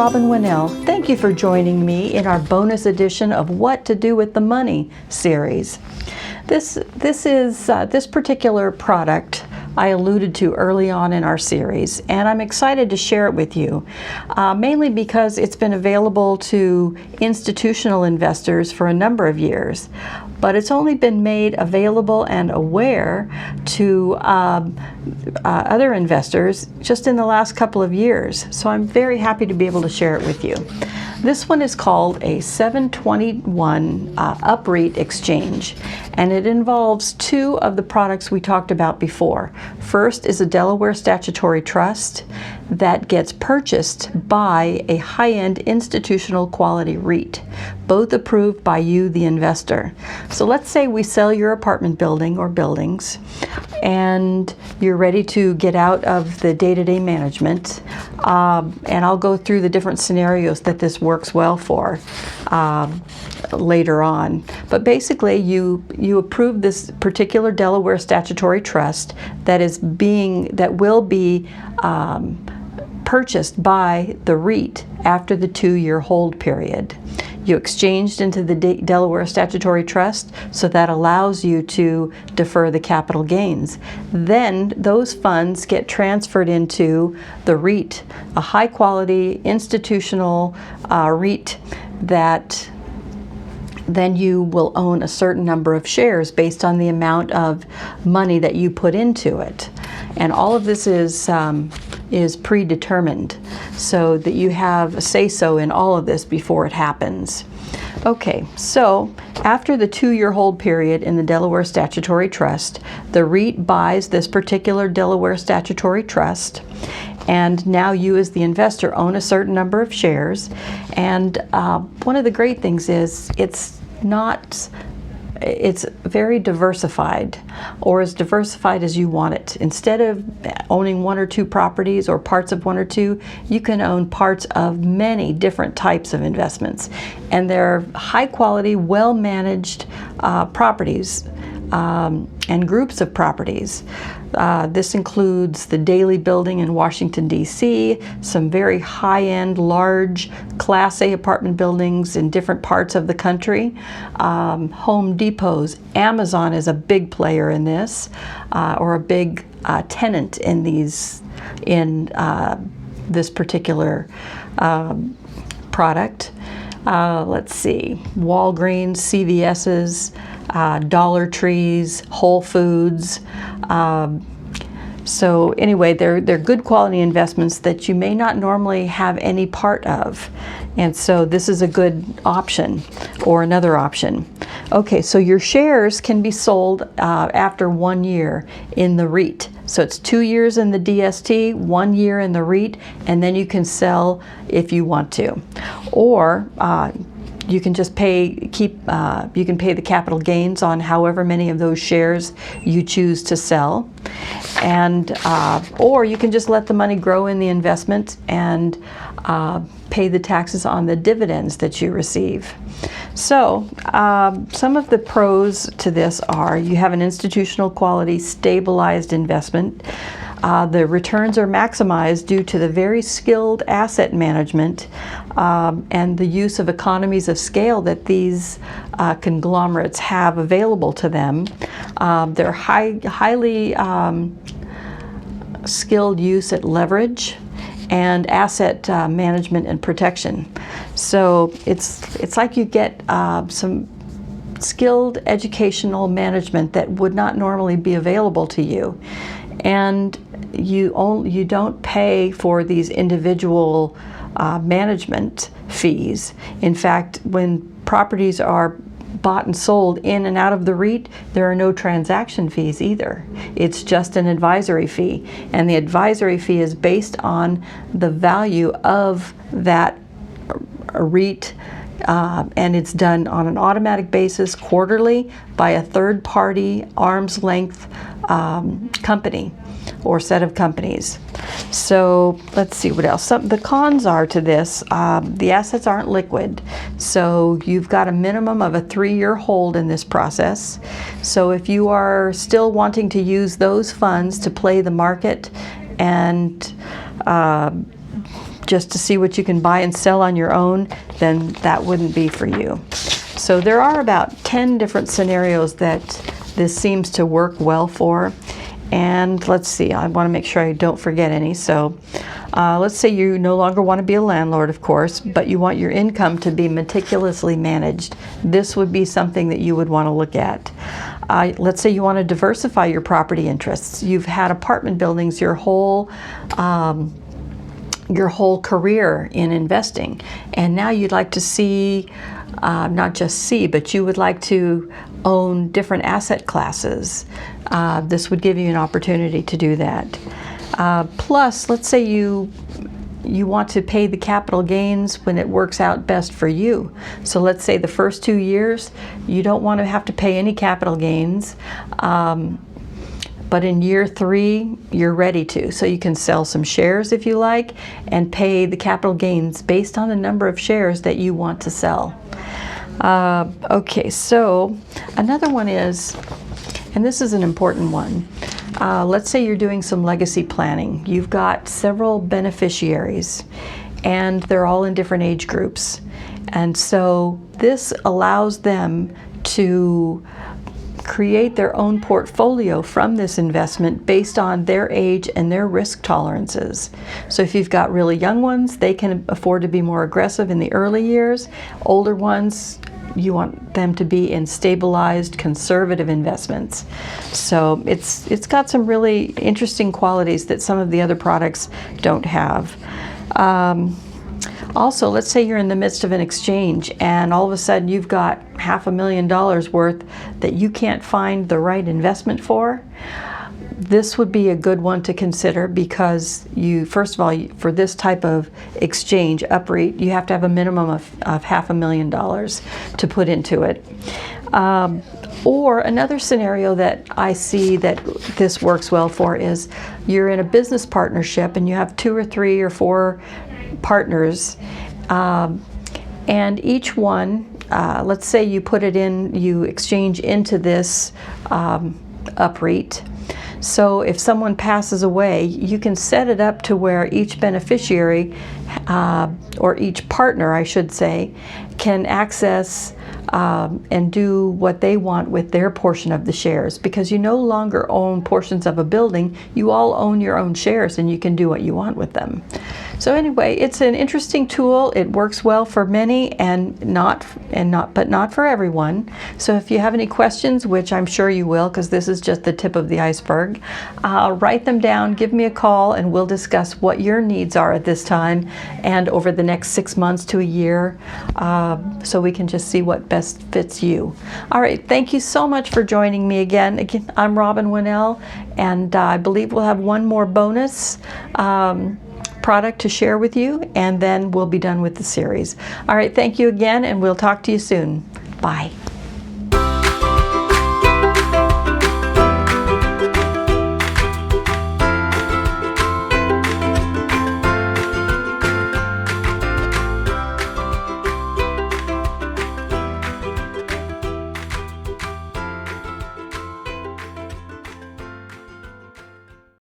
Robyn Wonnell. Thank you for joining me in our bonus edition of What to Do with the Money series. This particular product I alluded to early on in our series, and I'm excited to share it with you, mainly because it's been available to institutional investors for a number of years, but it's only been made available and aware to other investors just in the last couple of years. So I'm very happy to be able to share it with you. This one is called a 721 Up-Reit Exchange, and it involves two of the products we talked about before. First is a Delaware statutory trust that gets purchased by a high-end institutional quality REIT, both approved by you, the investor. So let's say we sell your apartment building or buildings, and you're ready to get out of the day-to-day management, and I'll go through the different scenarios that this works well for later on. But basically, you approve this particular Delaware statutory trust that will be purchased by the REIT after the 2-year hold period. You exchanged into the Delaware Statutory Trust, so that allows you to defer the capital gains. Then those funds get transferred into the REIT, a high-quality institutional REIT that then you will own a certain number of shares based on the amount of money that you put into it. And all of this is predetermined, so that you have a say-so in all of this before it happens. Okay, so after the 2-year hold period in the Delaware Statutory Trust, the REIT buys this particular Delaware Statutory Trust, and now you as the investor own a certain number of shares. And one of the great things is it's very diversified, or as diversified as you want it. Instead of owning 1 or 2 properties or parts of 1 or 2, you can own parts of many different types of investments. And they're high quality, well managed properties and groups of properties. This includes the Daley Building in Washington, D.C., some very high-end, large Class A apartment buildings in different parts of the country, Home Depots. Amazon is a big player in this, or a big tenant in this particular product. Let's see, Walgreens, CVS's, Dollar Trees, Whole Foods. So anyway, they're good quality investments that you may not normally have any part of. And so this is a good option, or another option. Okay, so your shares can be sold after 1 year in the REIT. So it's 2 years in the DST, 1 year in the REIT, and then you can sell if you want to. Or you can just you can pay the capital gains on however many of those shares you choose to sell, and or you can just let the money grow in the investment and pay the taxes on the dividends that you receive. So some of the pros to this are you have an institutional quality stabilized investment. The returns are maximized due to the very skilled asset management and the use of economies of scale that these conglomerates have available to them. They're highly skilled use at leverage and asset management and protection. So it's like you get some skilled educational management that would not normally be available to you. And you don't pay for these individual management fees. In fact, when properties are bought and sold in and out of the REIT, there are no transaction fees either. It's just an advisory fee, and the advisory fee is based on the value of that REIT, and it's done on an automatic basis quarterly by a third-party arm's length company or set of companies. So let's see what else. The cons are to this, the assets aren't liquid, so you've got a minimum of a 3-year hold in this process. So if you are still wanting to use those funds to play the market and just to see what you can buy and sell on your own, then that wouldn't be for you. So there are about 10 different scenarios that this seems to work well for. And let's see, I want to make sure I don't forget any. So let's say you no longer want to be a landlord, of course, but you want your income to be meticulously managed. This would be something that you would want to look at. Let's say you want to diversify your property interests. You've had apartment buildings your whole career in investing, and now you'd like to see, not just see, but you would like to own different asset classes. This would give you an opportunity to do that. Plus, let's say you want to pay the capital gains when it works out best for you. So let's say the first 2 years, you don't want to have to pay any capital gains. But in year 3, you're ready to. So you can sell some shares if you like and pay the capital gains based on the number of shares that you want to sell. Okay, so another one is, and this is an important one, let's say you're doing some legacy planning. You've got several beneficiaries and they're all in different age groups. And so this allows them to create their own portfolio from this investment based on their age and their risk tolerances. So if you've got really young ones, they can afford to be more aggressive in the early years. Older ones, you want them to be in stabilized, conservative investments. So it's got some really interesting qualities that some of the other products don't have. Also, let's say you're in the midst of an exchange and all of a sudden you've got $500,000 worth that you can't find the right investment for. This would be a good one to consider because you, first of all, for this type of exchange, Up-Reit, you have to have a minimum of $500,000 to put into it. Or another scenario that I see that this works well for is you're in a business partnership and you have 2 or 3 or 4 partners, and each one, let's say you put it in, you exchange into this Up-Reit. So if someone passes away, you can set it up to where each beneficiary, or each partner, I should say, can access and do what they want with their portion of the shares, because you no longer own portions of a building, you all own your own shares and you can do what you want with them. So anyway, it's an interesting tool. It works well for many but not for everyone. So if you have any questions, which I'm sure you will, because this is just the tip of the iceberg, write them down, give me a call, and we'll discuss what your needs are at this time and over the next 6 months to a year, so we can just see what best fits you. All right, thank you so much for joining me again. Again, I'm Robyn Wonnell, and I believe we'll have one more bonus product to share with you, and then we'll be done with the series. All right, thank you again, and we'll talk to you soon. Bye.